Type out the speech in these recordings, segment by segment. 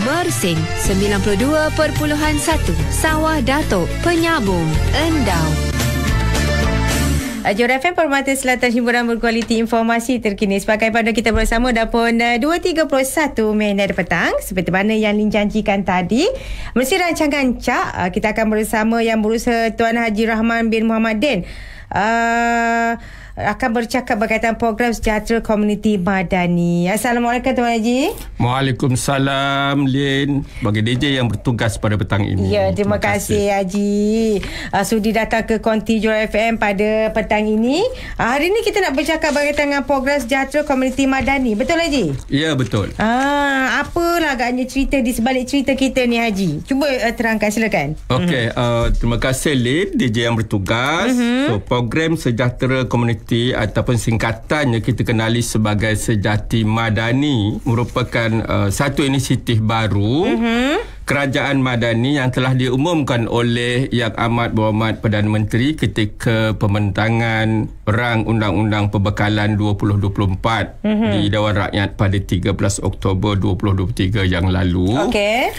Mersing 92.1 Sawah Datuk Penyambung Endau. Johor FM Permata Selatan, hiburan berkualiti, informasi terkini. Sepakai pada kita bersama dah pun 2.31 minit petang. Seperti mana yang Lin janjikan tadi, mesti rancangan CAK kita akan bersama yang berusaha Tuan Haji Rahman bin Muhammad Din akan bercakap berkaitan program sejahtera komuniti madani. Assalamualaikum Tuan Haji. Waalaikumsalam Lin, bagi DJ yang bertugas pada petang ini. Ya, terima kasih Haji sudi datang ke Konti Johor FM pada petang ini. Hari ini kita nak bercakap berkaitan dengan program sejahtera komuniti madani. Betul Haji? Ya, betul. Apalah agaknya cerita di sebalik cerita kita ni Haji? Cuba terangkan, silakan. Okey, terima kasih Lin, DJ yang bertugas. So, program sejahtera komuniti ataupun singkatannya kita kenali sebagai Sejati Madani merupakan satu inisiatif baru kerajaan madani yang telah diumumkan oleh Yang Amat Berhormat Perdana Menteri ketika pembentangan Rang Undang-Undang Perbekalan 2024 di Dewan Rakyat pada 13 Oktober 2023 yang lalu. Okey,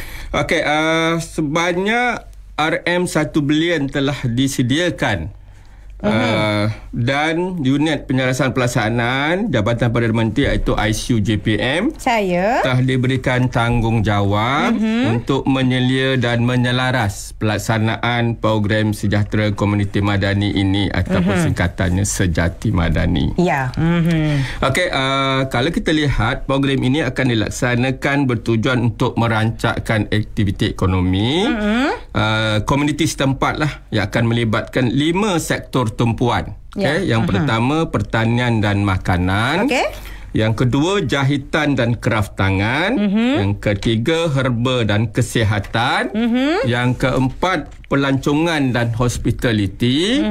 sebanyak RM1 bilion telah disediakan. Dan unit penyelesaian pelaksanaan Jabatan Perdana Menteri iaitu ICU JPM telah diberikan tanggungjawab untuk menyelia dan menyelaras pelaksanaan program sejahtera komuniti madani ini ataupun singkatannya Sejati Madani. Ya. Okey, kalau kita lihat program ini akan dilaksanakan bertujuan untuk merancangkan aktiviti ekonomi komuniti setempat lah, yang akan melibatkan 5 sektor tumpuan. Yang pertama pertanian dan makanan. Yang kedua jahitan dan kraft tangan. Yang ketiga herba dan kesihatan. Yang keempat pelancongan dan hospitality.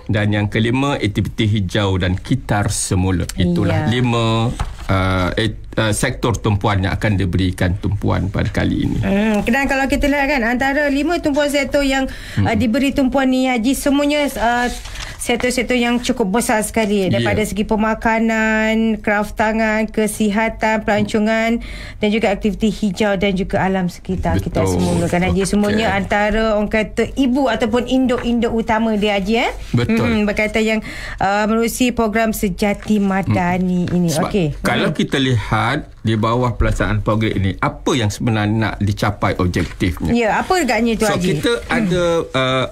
Dan yang kelima aktiviti hijau dan kitar semula. Itulah 5 sektor tumpuan yang akan diberikan tumpuan pada kali ini. Dan kalau kita lihat kan, antara 5 tumpuan sektor yang diberi tumpuan ni Haji, semuanya sektor-sektor yang cukup besar sekali daripada segi pemakanan, kraft tangan, kesihatan, pelancongan dan juga aktiviti hijau dan juga alam sekitar. Kita semula kan Haji, semuanya antara orang kata ibu ataupun induk-induk utama dia Haji Betul. berkaitan yang menerusi program Sejati Madani ini. Kalau kita lihat di bawah pelaksanaan program ini, apa yang sebenarnya nak dicapai objektifnya? Ya, apa agaknya tu Haji? Kita ada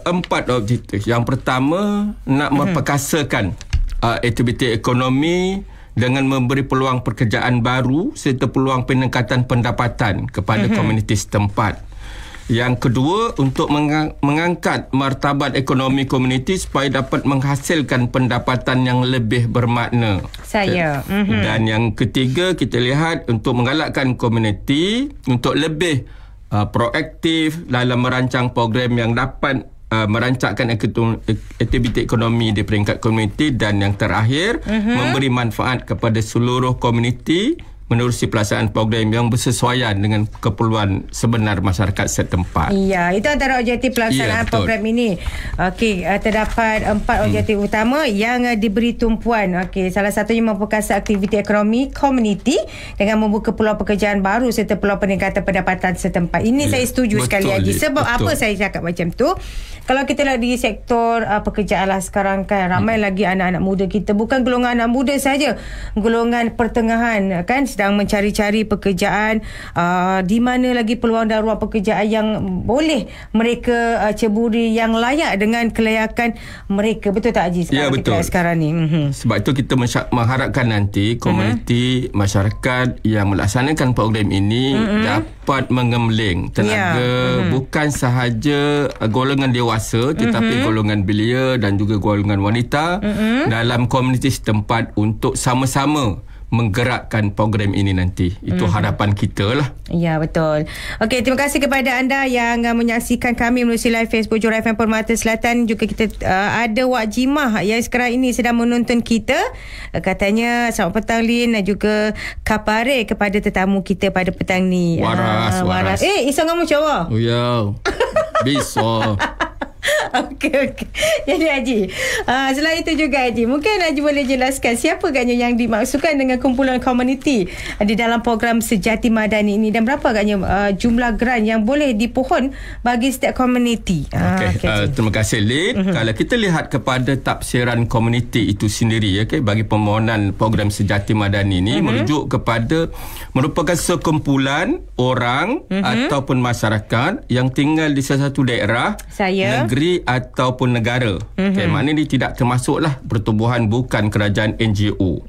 4 objektif. Yang pertama, nak memperkasakan aktiviti ekonomi dengan memberi peluang pekerjaan baru serta peluang peningkatan pendapatan kepada komuniti setempat. Yang kedua, untuk mengangkat martabat ekonomi komuniti supaya dapat menghasilkan pendapatan yang lebih bermakna. Dan yang ketiga, kita lihat untuk menggalakkan komuniti untuk lebih proaktif dalam merancang program yang dapat merancangkan aktiviti ekonomi di peringkat komuniti. Dan yang terakhir, memberi manfaat kepada seluruh komuniti menerusi pelaksanaan program yang bersesuaian dengan keperluan sebenar masyarakat setempat. Ya, itu antara objektif pelaksanaan program ini. Okey, terdapat 4 objektif utama yang diberi tumpuan. Okey, salah satunya memperkasa aktiviti ekonomi komuniti dengan membuka peluang pekerjaan baru serta peluang peningkatan pendapatan setempat. Ini saya setuju sekali Haji. Sebab apa saya cakap macam tu? Kalau kita lihat di sektor pekerjaan lah sekarang kan, ramai lagi anak-anak muda kita, bukan golongan anak muda saja, golongan pertengahan kan, sedang mencari-cari pekerjaan, di mana lagi peluang dan ruang pekerjaan yang boleh mereka ceburi, yang layak dengan kelayakan mereka. Betul tak Haji? Ya, betul. Sekarang ni. Sebab itu kita mengharapkan nanti komuniti masyarakat yang melaksanakan program ini dapat mengemling tenaga bukan sahaja golongan dewasa tetapi golongan belia dan juga golongan wanita dalam komuniti setempat untuk sama-sama menggerakkan program ini nanti. Itu harapan kita lah. Ya, betul. Okey, terima kasih kepada anda yang menyaksikan kami melalui live Facebook Johor FM Permata Selatan. Juga kita ada Wak Jimah yang sekarang ini sedang menonton kita. Katanya selamat petang Lin dan juga kapare kepada tetamu kita pada petang ni. Waras. Isang kamu cawa? Oh ya. Bisa. Okey. Jadi Haji, selain itu juga Haji, mungkin Haji boleh jelaskan siapa agaknya yang dimaksudkan dengan kumpulan komuniti di dalam program Sejati Madani ini, dan berapa agaknya jumlah geran yang boleh dipohon bagi setiap komuniti. Terima kasih Lin. Kalau kita lihat kepada tafsiran komuniti itu sendiri, bagi permohonan program Sejati Madani ini merujuk kepada merupakan sekumpulan orang ataupun masyarakat yang tinggal di sesuatu daerah, negeri ataupun negara. Maknanya dia tidak termasuklah pertubuhan bukan kerajaan NGO.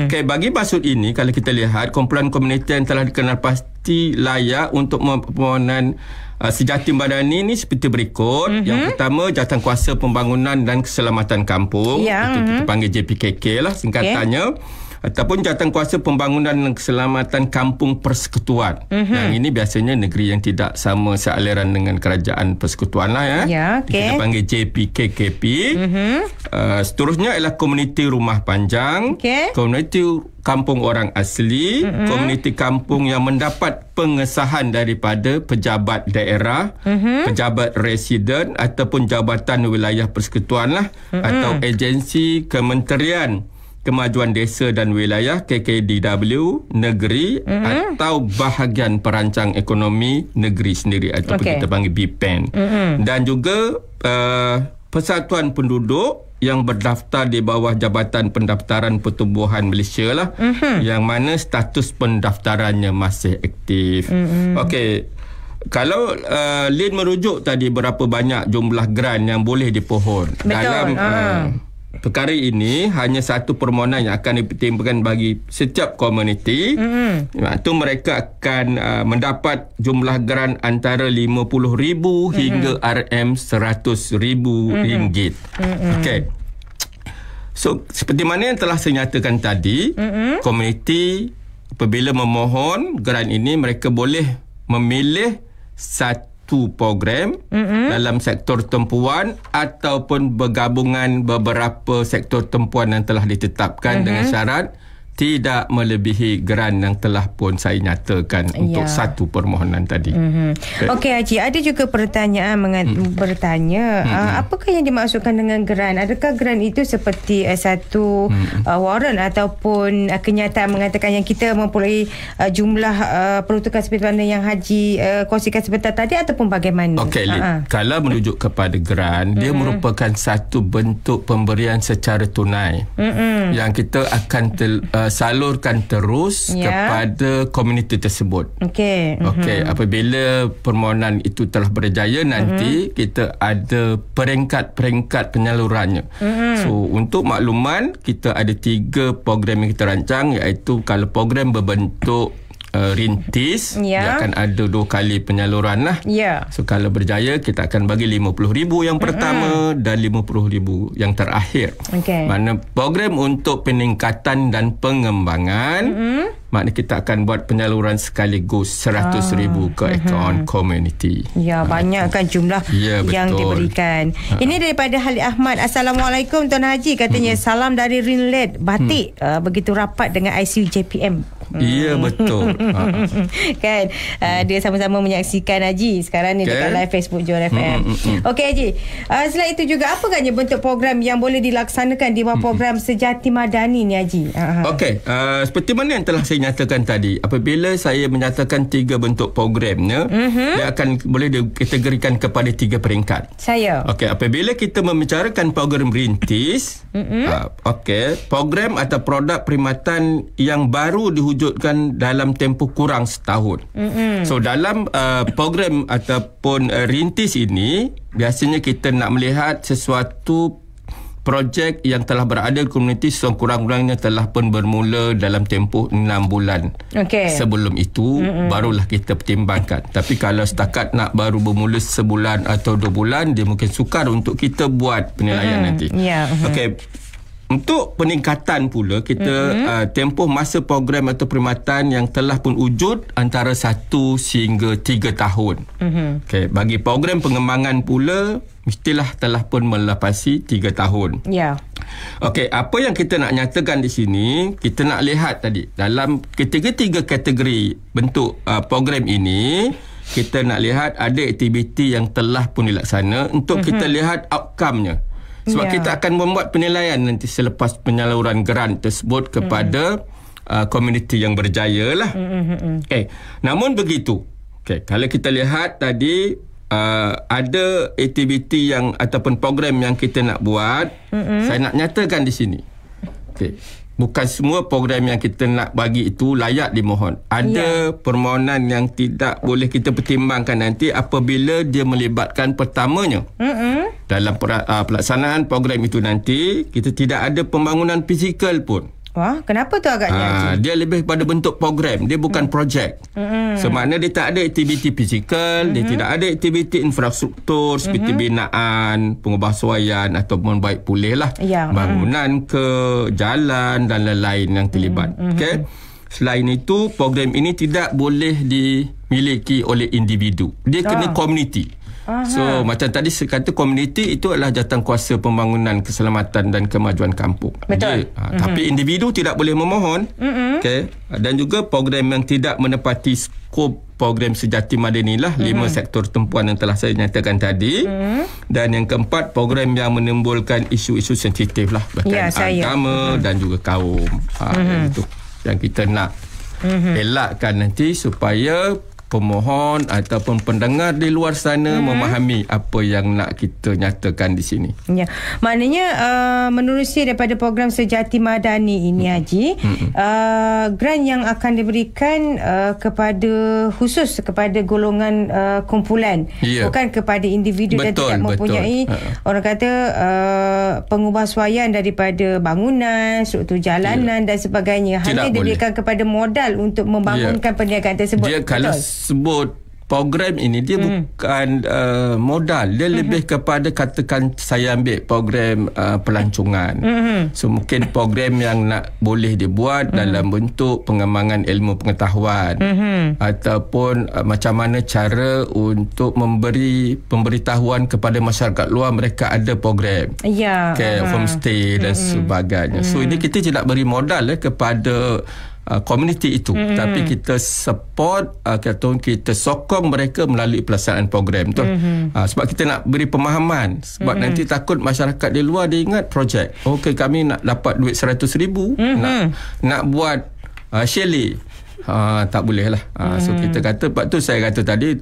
Bagi maksud ini, kalau kita lihat kumpulan komuniti yang telah dikenal pasti layak untuk permohonan Sejati Madani ini seperti berikut. Yang pertama, Jawatankuasa Pembangunan dan Keselamatan Kampung. Itu kita panggil JPKK lah singkatannya. Ataupun Jawatankuasa Pembangunan dan Keselamatan Kampung Persekutuan. Yang ini biasanya negeri yang tidak sama sealiran dengan kerajaan persekutuan lah kita panggil JPKKP. Seterusnya ialah komuniti rumah panjang, komuniti kampung orang asli, komuniti kampung yang mendapat pengesahan daripada pejabat daerah, pejabat residen ataupun jabatan wilayah persekutuan lah, atau agensi kementerian Kemajuan Desa dan Wilayah KKDW negeri atau bahagian perancang ekonomi negeri sendiri ataupun kita panggil BPEN. Dan juga persatuan penduduk yang berdaftar di bawah Jabatan Pendaftaran Pertubuhan Malaysia lah, yang mana status pendaftarannya masih aktif. Kalau Lin merujuk tadi berapa banyak jumlah geran yang boleh dipohon dalam perkara ini, hanya satu permohonan yang akan dipertimbangkan bagi setiap komuniti. Itu mereka akan mendapat jumlah geran antara RM50,000 hingga RM100,000 ringgit. So seperti mana yang telah saya nyatakan tadi, komuniti apabila memohon geran ini, mereka boleh memilih satu program dalam sektor tempuan ataupun bergabungan beberapa sektor tempuan yang telah ditetapkan dengan syarat tidak melebihi geran yang telah pun saya nyatakan untuk satu permohonan tadi. Okey Haji, ada juga pertanyaan bertanya, apakah yang dimaksudkan dengan geran? Adakah geran itu seperti satu warrant ataupun kenyataan mengatakan yang kita mempunyai jumlah peruntukan seperti mana yang Haji kongsikan sebentar tadi, ataupun bagaimana? Kalau merujuk kepada geran, dia merupakan satu bentuk pemberian secara tunai yang kita akan salurkan terus kepada komuniti tersebut. Apabila permohonan itu telah berjaya, nanti kita ada peringkat-peringkat penyalurannya. So untuk makluman, kita ada 3 program yang kita rancang, iaitu kalau program berbentuk rintis, dia akan ada 2 kali penyaluran lah. So kalau berjaya, kita akan bagi RM50,000 yang pertama dan RM50,000 yang terakhir. Mana program untuk peningkatan dan pengembangan, maknanya kita akan buat penyaluran sekaligus RM100,000 ke akaun komuniti. Banyak kan jumlah yang diberikan. Ini daripada Halid Ahmad. Assalamualaikum Tuan Haji, katanya salam dari Rinled Batik, begitu rapat dengan ICU JPM. Ya, betul. Kan dia sama-sama menyaksikan Haji sekarang ni dekat live Facebook Johor FM. Okey Haji, selain itu juga apa agaknya bentuk program yang boleh dilaksanakan di bawah program Sejati Madani ni Haji? Seperti mana yang telah saya nyatakan tadi, apabila saya menyatakan 3 bentuk programnya, dia akan boleh dikategorikan kepada 3 peringkat. Apabila kita membicarakan program rintis, program atau produk perkhidmatan yang baru diwujudkan dalam tempoh kurang setahun. So dalam program ataupun rintis ini, biasanya kita nak melihat sesuatu projek yang telah berada di komuniti sekurang-kurangnya telah pun bermula dalam tempoh 6 bulan. Sebelum itu barulah kita pertimbangkan. Tapi kalau setakat nak baru bermula sebulan atau 2 bulan, dia mungkin sukar untuk kita buat penilaian nanti. Untuk peningkatan pula, kita tempoh masa program atau perkhidmatan yang telah pun wujud antara 1 sehingga 3 tahun. Bagi program pengembangan pula, mestilah telah pun melepasi 3 tahun. Apa yang kita nak nyatakan di sini, kita nak lihat tadi dalam ketiga-tiga kategori bentuk program ini, kita nak lihat ada aktiviti yang telah pun dilaksana untuk kita lihat outcome-nya. Sebab kita akan membuat penilaian nanti selepas penyaluran grant tersebut kepada komuniti yang berjaya lah. Namun begitu, kalau kita lihat tadi ada aktiviti yang ataupun program yang kita nak buat, saya nak nyatakan di sini. Bukan semua program yang kita nak bagi itu layak dimohon. Ada permohonan yang tidak boleh kita pertimbangkan nanti apabila dia melibatkan pertamanya. Dalam pelaksanaan program itu nanti, kita tidak ada pembangunan fizikal pun. Wah, kenapa tu agaknya? Dia lebih pada bentuk program, dia bukan projek. Maknanya dia tak ada aktiviti fizikal, dia tidak ada aktiviti infrastruktur seperti binaan, pengubahsuaian ataupun baik pulih lah. Bangunan ke jalan dan lain-lain yang terlibat. Selain itu, program ini tidak boleh dimiliki oleh individu. Dia kena komuniti. So macam tadi saya kata, komuniti itu adalah jawatankuasa pembangunan keselamatan dan kemajuan kampung. Betul. Tapi individu tidak boleh memohon. Dan juga program yang tidak menepati skop program Sejati Madani lah, 5 sektor tumpuan yang telah saya nyatakan tadi. Dan yang keempat, program yang menimbulkan isu-isu sensitif lah, berkaitan agama dan juga kaum. Itu yang kita nak elakkan nanti supaya pemohon ataupun pendengar di luar sana memahami apa yang nak kita nyatakan di sini. Ya, maknanya menerusi daripada program Sejati Madani ini, Haji, grant yang akan diberikan kepada khusus kepada golongan kumpulan, bukan kepada individu dan tidak mempunyai orang kata pengubahsuaian daripada bangunan, struktur jalanan dan sebagainya. Hanya diberikan kepada modal untuk membangunkan perniagaan tersebut. Dia kalau sebut program ini, dia bukan modal, dia lebih kepada, katakan saya ambil program pelancongan. So mungkin program yang nak boleh dibuat dalam bentuk pengembangan ilmu pengetahuan, ataupun macam mana cara untuk memberi pemberitahuan kepada masyarakat luar mereka ada program homestay dan sebagainya. So ini kita tidak beri modal kepada komuniti itu, tapi kita support, kita sokong mereka melalui pelaksanaan program tu. Sebab kita nak beri pemahaman, sebab nanti takut masyarakat di luar dia ingat projek, okey kami nak dapat duit 100,000, nak buat chalet, tak boleh lah. So kita kata, sebab tu saya kata tadi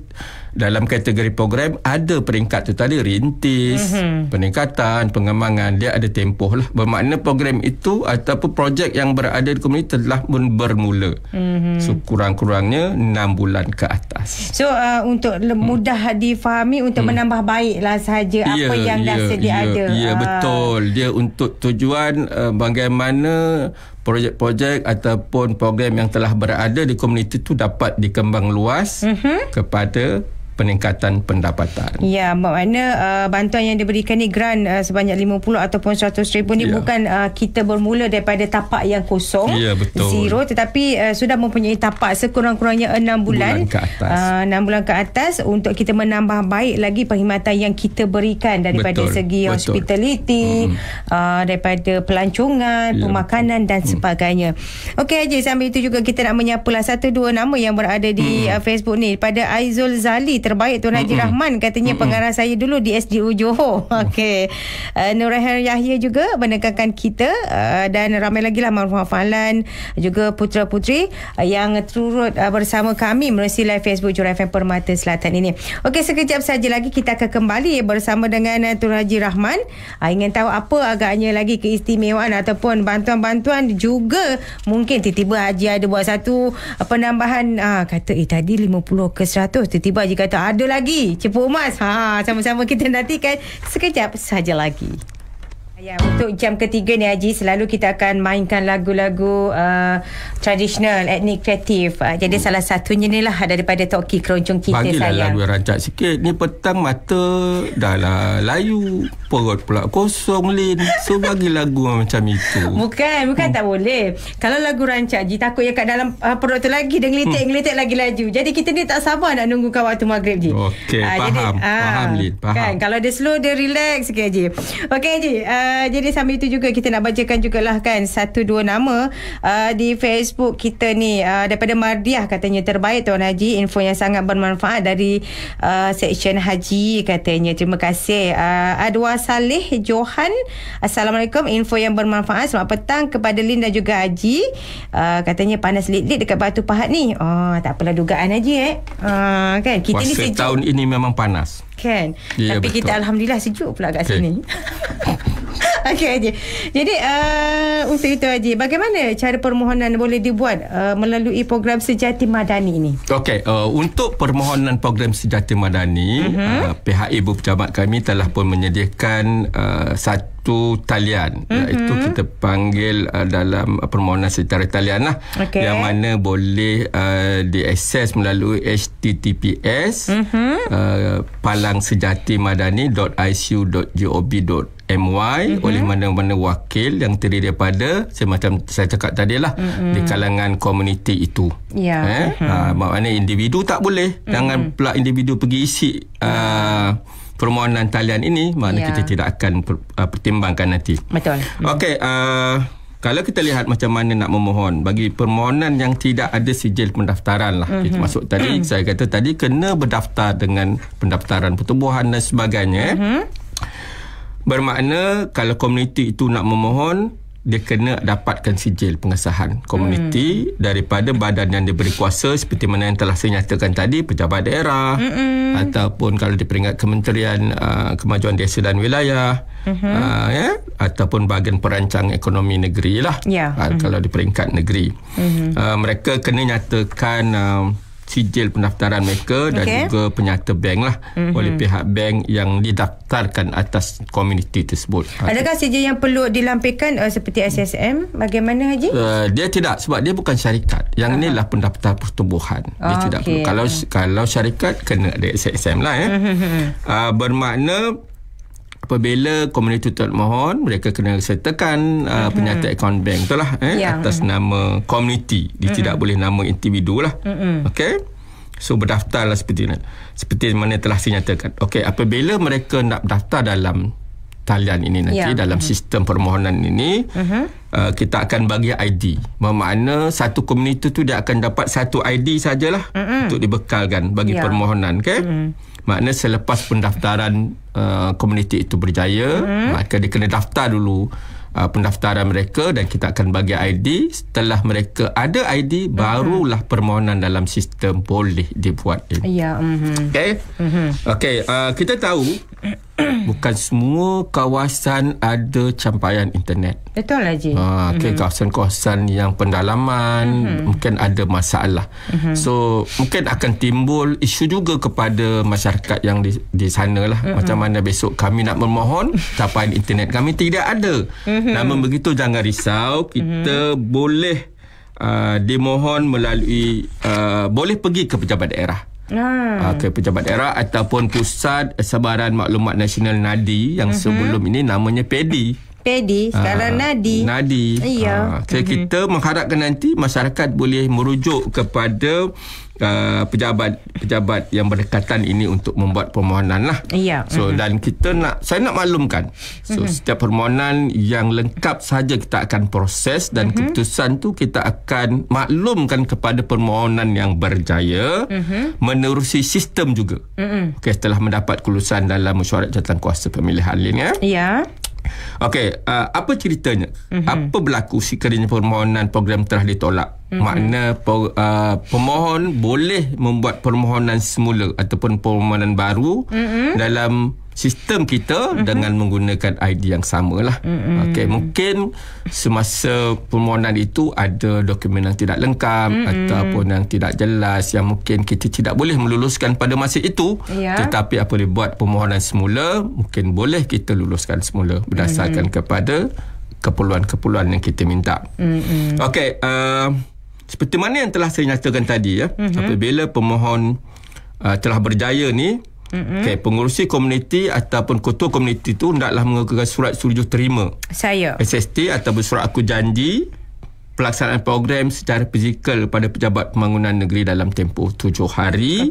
dalam kategori program ada peringkat tu tadi, rintis, peningkatan, pengembangan, dia ada tempoh lah. Bermakna program itu ataupun projek yang berada di komuniti telah pun bermula. So kurang-kurangnya 6 bulan ke atas. So untuk mudah difahami, untuk menambah baiklah sahaja apa yang dah sedia ada. Ya, betul. Dia untuk tujuan bagaimana projek-projek ataupun program yang telah berada di komuniti itu dapat dikembang luas kepada peningkatan pendapatan. Ya, maknanya bantuan yang diberikan ni grant sebanyak 50 ataupun 100,000 ni bukan kita bermula daripada tapak yang kosong, zero, tetapi sudah mempunyai tapak sekurang-kurangnya 6 bulan ke atas. 6 bulan ke atas untuk kita menambah baik lagi perkhidmatan yang kita berikan daripada segi hospitality, daripada pelancongan, pemakanan dan sebagainya. Okey Haji, sambil itu juga kita nak menyapalah 1-2 nama yang berada di Facebook ni. Pada Aizul Zali, terbaik Tuan Haji Rahman katanya, pengarah saya dulu di SDU Johor. Okey. Nurahir Yahya juga menekankan kita, dan ramai lagi lah Maruf Falan, juga putera-puteri yang turut bersama kami menerusi live Facebook Jurai FM Permata Selatan ini. Okey, sekejap saja lagi kita akan kembali bersama dengan Tuan Haji Rahman. Ingin tahu apa agaknya lagi keistimewaan ataupun bantuan-bantuan, juga mungkin tiba-tiba Haji ada buat satu penambahan, kata tadi 50 ke 100, tiba-tiba Haji kata ada lagi cepuk emas. Sama-sama kita nantikan sekejap saja lagi. Ya, untuk jam ketiga ni Haji, selalu kita akan mainkan lagu-lagu tradisional, etnik, kreatif. Jadi salah satunya ni lah daripada Toki Keroncong Kita Bagilah Sayang. Bagilah lagu rancak sikit. Ni petang mata dah lah layu, perut pula kosong Lin. So bagi lagu macam itu. Bukan tak boleh. Kalau lagu rancak Haji, takut yang kat dalam perut tu lagi dia ngelitik lagi laju. Jadi kita ni tak sabar nak nunggu kat waktu maghrib Haji. Okey, faham. Faham Lin, faham. Kan, kalau dia slow, dia relax sikit Haji. Okey Haji, jadi sambil itu juga kita nak bacakan jugalah kan 1-2 nama di Facebook kita ni. Daripada Mardiah katanya, terbaik Tuan Haji, info yang sangat bermanfaat dari Seksyen Haji katanya. Terima kasih. Adwa Saleh Johan, Assalamualaikum, info yang bermanfaat. Selamat petang kepada Lin dan juga Haji. Katanya panas lit-lit dekat Batu Pahat ni. Tak apalah dugaan Haji kan kita puasa ni sejuk tahun ini memang panas kan. Ya, tapi betul. kita alhamdulillah sejuk pula kat sini. Okey Haji. Jadi untuk itu Haji, bagaimana cara permohonan boleh dibuat melalui program Sejati Madani ini? Okey, untuk permohonan program Sejati Madani, pihak ibu pejabat kami telah pun menyediakan satu talian, iaitu kita panggil dalam permohonan secara talian lah, yang mana boleh diakses melalui https palangsejatimadani.icu.gov.my oleh mana-mana wakil yang terdiri daripada semacam saya cakap tadilah di kalangan komuniti itu. Maknanya individu tak boleh. Jangan pula individu pergi isi permohonan talian ini, maknanya kita tidak akan pertimbangkan nanti. Betul. Okey, kalau kita lihat macam mana nak memohon bagi permohonan yang tidak ada sijil pendaftaran lah. Kita masuk tadi, saya kata tadi kena berdaftar dengan pendaftaran pertubuhan dan sebagainya. Bermakna kalau komuniti itu nak memohon, dia kena dapatkan sijil pengesahan komuniti daripada badan yang diberi kuasa, seperti mana yang telah saya nyatakan tadi, pejabat daerah, ataupun kalau di peringkat Kementerian Kemajuan Desa dan Wilayah, ataupun bahagian perancang ekonomi negeri lah, kalau di peringkat negeri. Mereka kena nyatakan sijil pendaftaran mereka dan juga penyata bank lah oleh pihak bank yang didaftarkan atas komuniti tersebut. Adakah sijil yang perlu dilampirkan seperti SSM? Bagaimana Haji? Dia tidak, sebab dia bukan syarikat. Yang inilah pendaftar pertubuhan. Dia tidak perlu. Kalau syarikat kena ada SSM lah bermakna apabila komuniti termohon, mereka kena sertakan penyata akaun bank tu lah atas nama komuniti. Dia tidak boleh nama individu lah. Okey, so berdaftar lah seperti mana telah saya nyatakan. Okey, apabila mereka nak daftar dalam talian ini nanti, dalam sistem permohonan ini, kita akan bagi ID. Bermakna satu komuniti tu dia akan dapat satu ID sajalah untuk dibekalkan bagi permohonan. Okey, makna selepas pendaftaran komuniti itu berjaya, maka dia kena daftar dulu pendaftaran mereka dan kita akan bagi ID. Setelah mereka ada ID, barulah permohonan dalam sistem boleh dibuat. Okey, kita tahu bukan semua kawasan ada campaian internet. Betul Haji. Kawasan-kawasan yang pendalaman mungkin ada masalah. So mungkin akan timbul isu juga kepada masyarakat yang di sana lah. Macam mana besok kami nak memohon, capaian internet kami tidak ada. Namun begitu jangan risau, kita boleh dimohon melalui boleh pergi ke pejabat daerah. Ke pejabat daerah ataupun Pusat Sebaran Maklumat Nasional NADI yang sebelum ini namanya PEDI. Sekarang NADI. Kita mengharapkan nanti masyarakat boleh merujuk kepada pejabat yang berdekatan ini untuk membuat permohonan lah. Dan saya nak maklumkan, setiap permohonan yang lengkap saja kita akan proses dan keputusan tu kita akan maklumkan kepada permohonan yang berjaya menerusi sistem juga. Setelah mendapat kelulusan dalam mesyuarat jawatankuasa pemilihan Lin. Okey, apa ceritanya? Apa berlaku sekiranya permohonan program telah ditolak? Makna pemohon boleh membuat permohonan semula ataupun permohonan baru dalam sistem kita dengan menggunakan ID yang samalah. Okey, mungkin semasa permohonan itu ada dokumen yang tidak lengkap ataupun yang tidak jelas yang mungkin kita tidak boleh meluluskan pada masa itu. Tetapi apabila buat permohonan semula, mungkin boleh kita luluskan semula berdasarkan kepada keperluan-keperluan yang kita minta. Okey, seperti mana yang telah saya nyatakan tadi apabila pemohon telah berjaya ni, pengurusi komuniti ataupun ketua komuniti itu hendaklah mengeluarkan surat setuju terima SST ataupun surat aku janji pelaksanaan program secara fizikal kepada pejabat pembangunan negeri dalam tempoh 7 hari.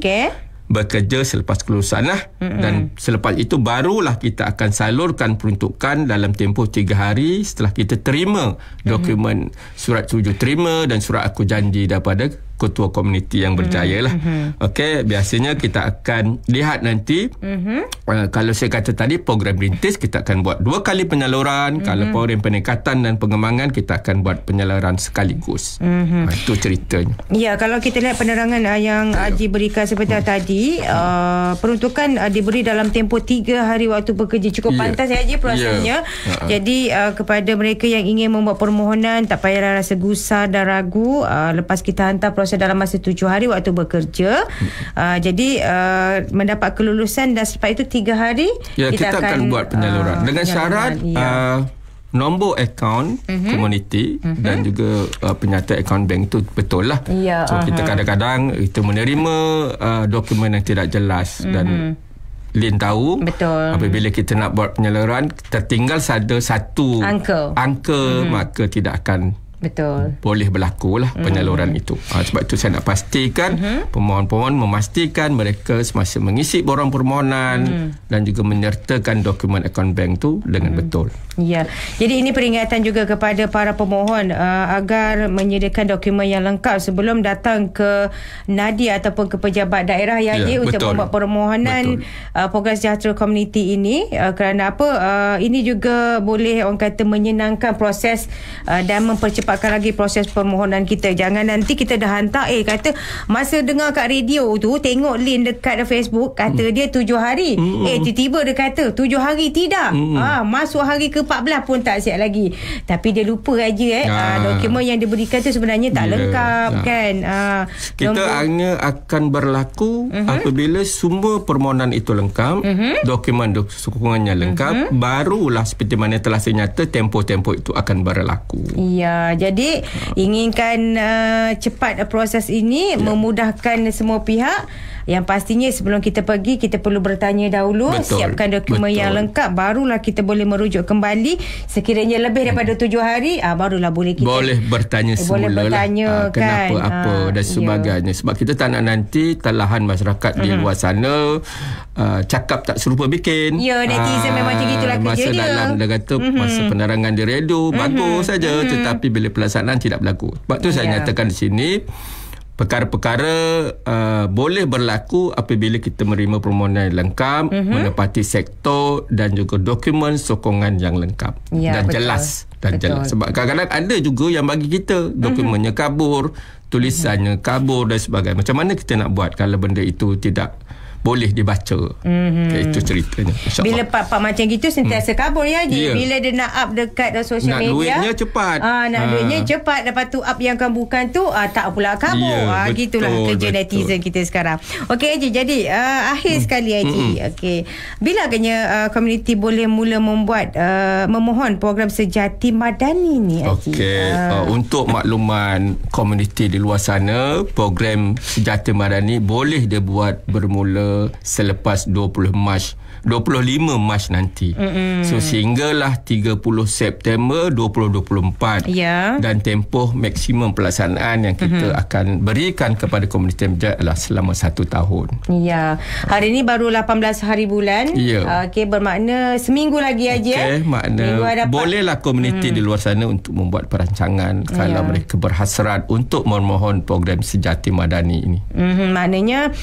bekerja selepas kelulusan lah. Dan selepas itu barulah kita akan salurkan peruntukan dalam tempoh 3 hari setelah kita terima dokumen surat setuju terima dan surat aku janji daripada ketua komuniti yang berjaya lah. Okey, biasanya kita akan lihat nanti kalau saya kata tadi program rintis kita akan buat 2 kali penyaluran. Kalau program peningkatan dan pengembangan kita akan buat penyaluran sekaligus. Itu ceritanya. Ya, kalau kita lihat penerangan yang Haji berikan sebentar tadi, peruntukan diberi dalam tempoh 3 hari waktu bekerja. Cukup pantas Haji prosesnya. Jadi kepada mereka yang ingin membuat permohonan, tak payah rasa gusar dan ragu. Lepas kita hantar proses dalam masa 7 hari waktu bekerja. Jadi mendapat kelulusan dan selepas itu 3 hari kita akan buat penyaluran dengan syarat nombor akaun komuniti dan juga penyata akaun bank tu betul lah. So kita kadang-kadang kita menerima dokumen yang tidak jelas dan Lin tahu apabila kita nak buat penyaluran tertinggal satu angka maka tidak akan boleh berlaku lah penyaluran itu. Sebab itu saya nak pastikan pemohon-pemohon memastikan mereka semasa mengisi borang permohonan dan juga menyertakan dokumen akaun bank tu dengan betul. Ya. Jadi ini peringatan juga kepada para pemohon agar menyediakan dokumen yang lengkap sebelum datang ke nadi ataupun ke pejabat daerah untuk membuat permohonan program sejahtera komuniti ini. Kerana apa? Ini juga boleh orang kata menyenangkan proses dan mempercepatkan lagi proses permohonan kita. Jangan nanti kita dah hantar kata masa dengar kat radio tu tengok link dekat Facebook kata dia 7 hari. Tiba-tiba dia kata 7 hari tidak. Masuk hari ke-14 pun tak siap lagi. Tapi dia lupa aja dokumen yang diberikan tu sebenarnya tak lengkap kan. Kita hanya akan berlaku apabila semua permohonan itu lengkap, dokumen sokongannya lengkap, barulah seperti mana telah senyata tempoh-tempoh itu akan berlaku. Ya, jadi inginkan cepat proses ini memudahkan semua pihak. Yang pastinya sebelum kita pergi kita perlu bertanya dahulu, siapkan dokumen yang lengkap, barulah kita boleh merujuk kembali. Sekiranya lebih daripada 7 hari barulah boleh kita bertanya semula lah kenapa apa dan sebagainya. Sebab kita tak nak nanti talahan masyarakat di luar sana cakap tak serupa bikin. Ya, netizen memang macam itulah kerja dia. Masa dalam dia kata masa penerangan di radio bagus saja, tetapi bila pelaksanaan tidak berlaku. Sebab tu saya nyatakan di sini perkara-perkara boleh berlaku apabila kita menerima permohonan yang lengkap, menepati sektor dan juga dokumen sokongan yang lengkap dan jelas. Sebab kadang-kadang ada juga yang bagi kita dokumennya kabur, tulisannya kabur dan sebagainya. Macam mana kita nak buat kalau benda itu tidak boleh dibaca. Itu ceritanya. Bila pak macam gitu sentiasa kabur bila dia nak up dekat social media, duitnya cepat. Nak duitnya cepat, lepas tu up yang bukan tu tak pula kabur. Gitulah kerja netizen kita sekarang. Okey Haji, jadi akhir sekali Haji. Okey. Bila agaknya komuniti boleh mula membuat memohon program Sejati Madani ni Haji? Untuk makluman komuniti di luar sana, program Sejati Madani boleh dibuat bermula selepas 25 Mac nanti. So sehinggalah 30 September 2024 dan tempoh maksimum pelaksanaan yang kita akan berikan kepada komuniti MJ adalah selama 1 tahun. Hari ni baru 18 hari bulan. Bermakna seminggu lagi aja. Makna bolehlah komuniti di luar sana untuk membuat perancangan kalau mereka berhasrat untuk memohon program Sejati Madani ini. Maknanya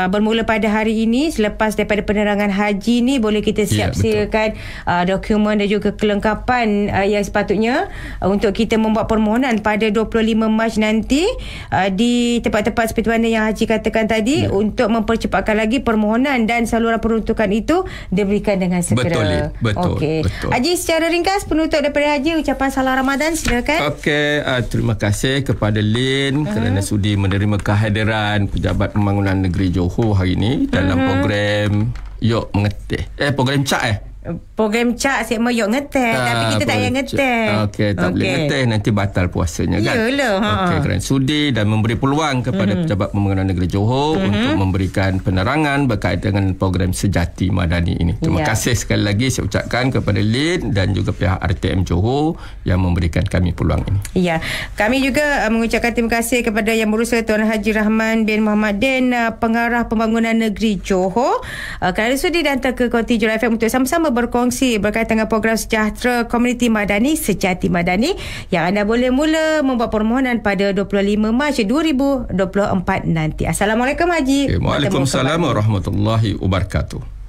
bermula pada hari ini, selepas daripada penerangan haji ni boleh kita siapkan dokumen dan juga kelengkapan yang sepatutnya untuk kita membuat permohonan pada 25 Mac nanti di tempat-tempat seperti mana yang Haji katakan tadi untuk mempercepatkan lagi permohonan dan saluran peruntukan itu diberikan dengan segera. Betul. Haji, secara ringkas penutup daripada Haji, ucapan salam Ramadan silakan. Terima kasih kepada Lin kerana sudi menerima kehadiran Pejabat Pembangunan Negeri Johor hari ini dalam program Yok Mengetih program CAK program cak Cik Moyok ngeteh, tapi kita tak payah ngeteh. Okey, tak boleh ngeteh, nanti batal puasanya kan. Yalah. Okey, kerana sudi dan memberi peluang kepada Pejabat Pembangunan Negeri Johor untuk memberikan penerangan berkaitan dengan program Sejati Madani ini. Terima kasih sekali lagi saya ucapkan kepada LID dan juga pihak RTM Johor yang memberikan kami peluang ini. Ya, kami juga mengucapkan terima kasih kepada Yang Berusaha Tuan Haji Rahman bin Muhammad Din, Pengarah Pembangunan Negeri Johor, kerana sudi datang ke Konti Johor FM untuk sama-sama berkongsi berkaitan dengan program Sejahtera Komuniti Madani Sejati Madani yang anda boleh mula membuat permohonan pada 25 Mac 2024 nanti. Assalamualaikum Haji. Waalaikumsalam warahmatullahi wabarakatuh.